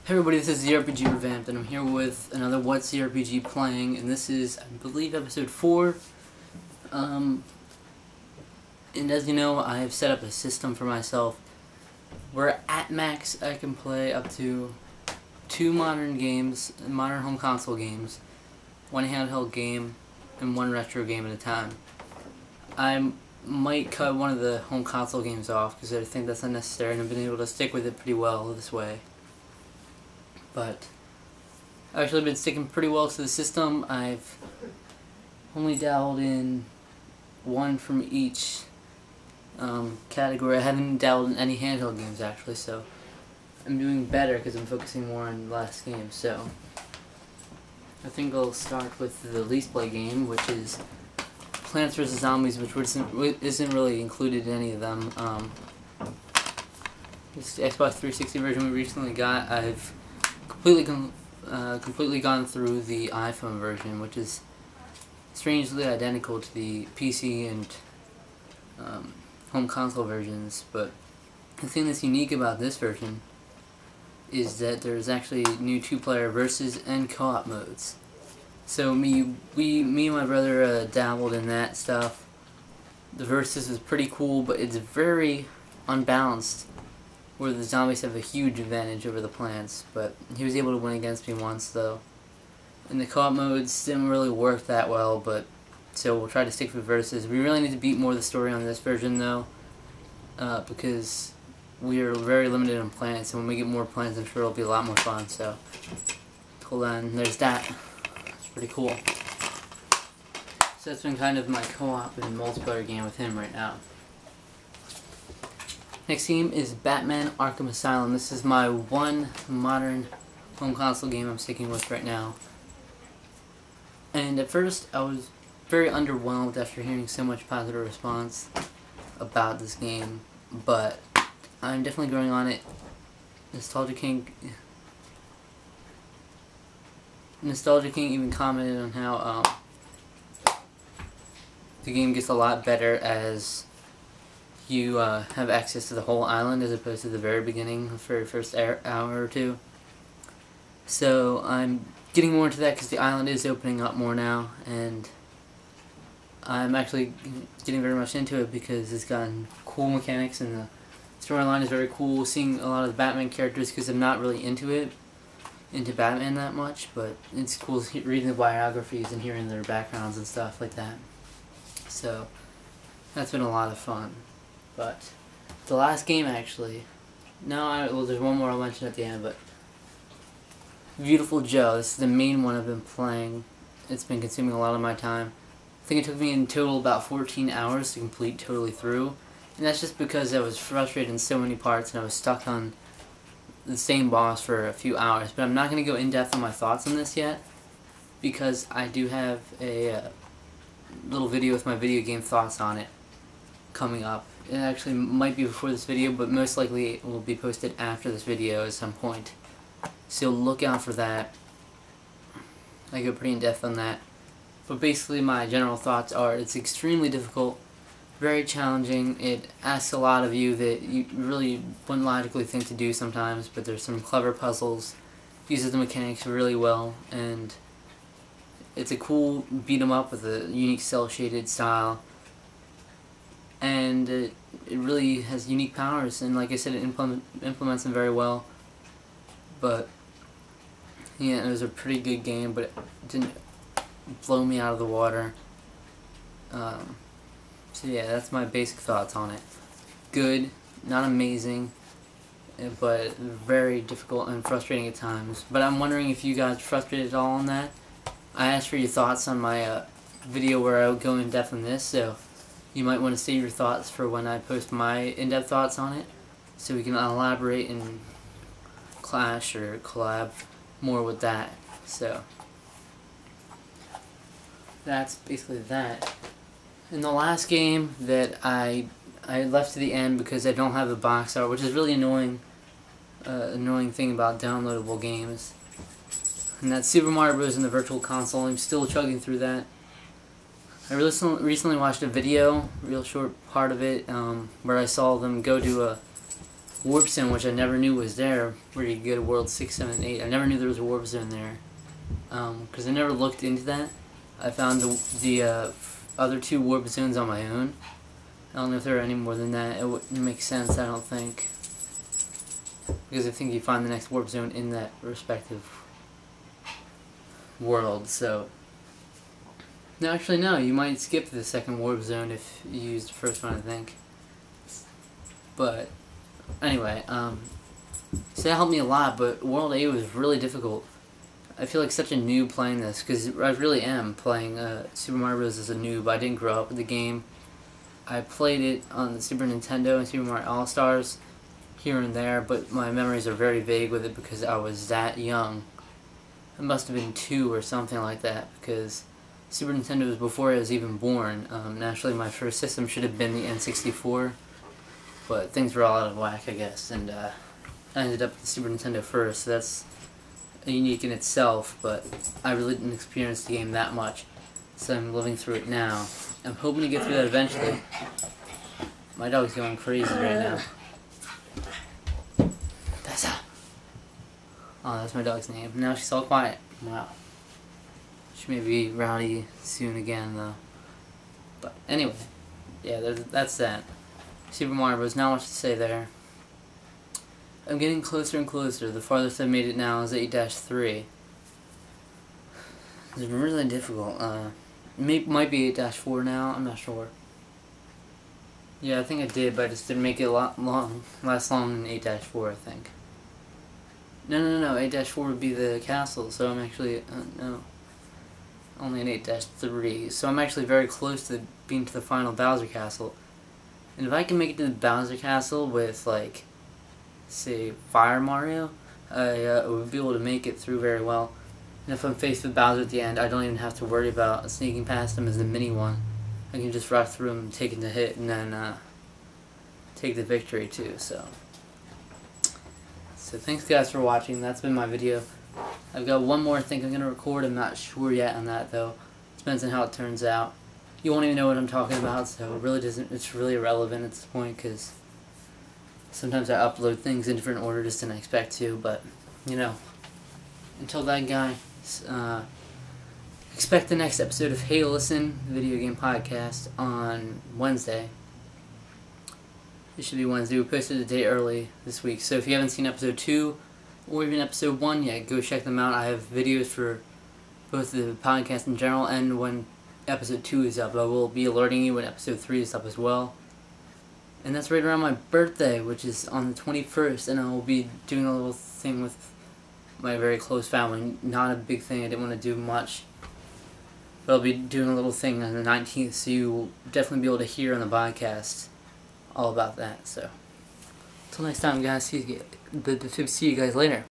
Hey everybody, this is ZRPG Revamped, and I'm here with another What ZRPG playing, and this is, I believe, episode 4. And as you know, I have set up a system for myself where at max I can play up to 2 modern games, modern home console games, 1 handheld game, and 1 retro game at a time. I might cut one of the home console games off because I think that's unnecessary, and I've been able to stick with it pretty well this way. But I've actually been sticking pretty well to the system. I've only dabbled in 1 from each category. I haven't dabbled in any handheld games actually, so I'm doing better because I'm focusing more on the last game. So I think I'll start with the least play game, which is Plants vs. Zombies, which isn't really included in any of them. This Xbox 360 version we recently got, I've completely gone through the iPhone version, which is strangely identical to the PC and home console versions. But the thing that's unique about this version is that there's actually new 2-player versus and co-op modes. So me and my brother dabbled in that stuff. The versus is pretty cool, but it's very unbalanced, where the zombies have a huge advantage over the plants, but he was able to win against me once though. And the co-op modes didn't really work that well, but so we'll try to stick with versus. We really need to beat more of the story on this version though, because we are very limited on plants, and when we get more plants I'm sure it'll be a lot more fun. So hold on, there's that. It's pretty cool. So that's been kind of my co-op and multiplayer game with him right now. Next game is Batman Arkham Asylum. This is my 1 modern home console game I'm sticking with right now. And at first I was very underwhelmed after hearing so much positive response about this game, but I'm definitely growing on it. Nostalgia King even commented on how the game gets a lot better as you have access to the whole island as opposed to the very beginning, the very first hour or 2. So I'm getting more into that because the island is opening up more now, and I'm actually getting very much into it because it's gotten cool mechanics and the storyline is very cool. Seeing a lot of the Batman characters, because I'm not really into Batman that much, but it's cool reading the biographies and hearing their backgrounds and stuff like that. So that's been a lot of fun. But the last game actually, well, there's one more I'll mention at the end, but Beautiful Joe, this is the main one I've been playing. It's been consuming a lot of my time. I think it took me in total about 14 hours to complete totally through, and that's just because I was frustrated in so many parts and I was stuck on the same boss for a few hours. But I'm not going to go in depth on my thoughts on this yet, because I do have a little video with my video game thoughts on it coming up. It actually might be before this video, but most likely it will be posted after this video at some point. So look out for that. I go pretty in depth on that. But basically my general thoughts are it's extremely difficult, very challenging. It asks a lot of you that you really wouldn't logically think to do sometimes, but there's some clever puzzles, uses the mechanics really well, and it's a cool beat 'em up with a unique cel-shaded style. And it really has unique powers, and like I said, it implements them very well. But yeah, it was a pretty good game, but it didn't blow me out of the water. So yeah, that's my basic thoughts on it. Good, not amazing, but very difficult and frustrating at times. But I'm wondering if you guys are frustrated at all on that. I asked for your thoughts on my video where I would go in depth on this, so you might want to save your thoughts for when I post my in-depth thoughts on it, so we can elaborate and clash or collab more with that. So that's basically that. In the last game that I left to the end because I don't have the box art, which is really annoying thing about downloadable games. And that's Super Mario Bros. In the Virtual Console. I'm still chugging through that. I recently watched a video, real short part of it, where I saw them go to warp zone, which I never knew was there, where you go to World 6, 7, 8. I never knew there was a warp zone there, because I never looked into that. I found the other 2 warp zones on my own. I don't know if there are any more than that. It wouldn't make sense, I don't think, because I think you find the next warp zone in that respective world. So, no, actually no, you might skip the second warp zone if you use the first one, I think. But anyway, so that helped me a lot, but World 8 was really difficult. I feel like such a noob playing this, because I really am playing Super Mario Bros. As a noob. I didn't grow up with the game. I played it on the Super Nintendo and Super Mario All-Stars here and there, but my memories are very vague with it because I was that young. I must have been 2 or something like that, because Super Nintendo was before I was even born. Naturally, my first system should have been the N64, but things were all out of whack, I guess, and I ended up with the Super Nintendo first, so that's unique in itself, but I really didn't experience the game that much, so I'm living through it now. I'm hoping to get through that eventually. My dog's going crazy right now. Tessa! Oh, that's my dog's name. Now she's all quiet. Wow. She may be rowdy soon again, though. But anyway, yeah, that's that. Super Mario Bros. Not much to say there. I'm getting closer and closer. The farthest I've made it now is 8-3. It's really difficult. Might be 8-4 now. I'm not sure. Yeah, I think I did, but I just didn't make it last long than 8-4. I think. No. 8-4 would be the castle. So I'm actually no. Only an 8-3. So I'm actually very close to being to the final Bowser Castle. And if I can make it to the Bowser Castle with, like, say, Fire Mario, I would be able to make it through very well. And if I'm faced with Bowser at the end, I don't even have to worry about sneaking past him as the mini one. I can just rush through him, taking the hit, and then take the victory too. So thanks guys for watching. That's been my video. I've got one more thing I'm going to record. I'm not sure yet on that though. Depends on how it turns out. You won't even know what I'm talking about, so it really doesn't. It's really irrelevant at this point, because sometimes I upload things in different order just than I expect to. But you know, until then, guys, expect the next episode of Hey Listen, video game podcast, on Wednesday. It should be Wednesday. We posted a day early this week, so if you haven't seen episode 2 or even episode 1 yet, go check them out. I have videos for both the podcast in general and when episode 2 is up. I will be alerting you when episode 3 is up as well. And that's right around my birthday, which is on the 21st, and I will be doing a little thing with my very close family. Not a big thing, I didn't want to do much. But I'll be doing a little thing on the 19th, so you will definitely be able to hear on the podcast all about that. So, until next time, guys, see you guys later.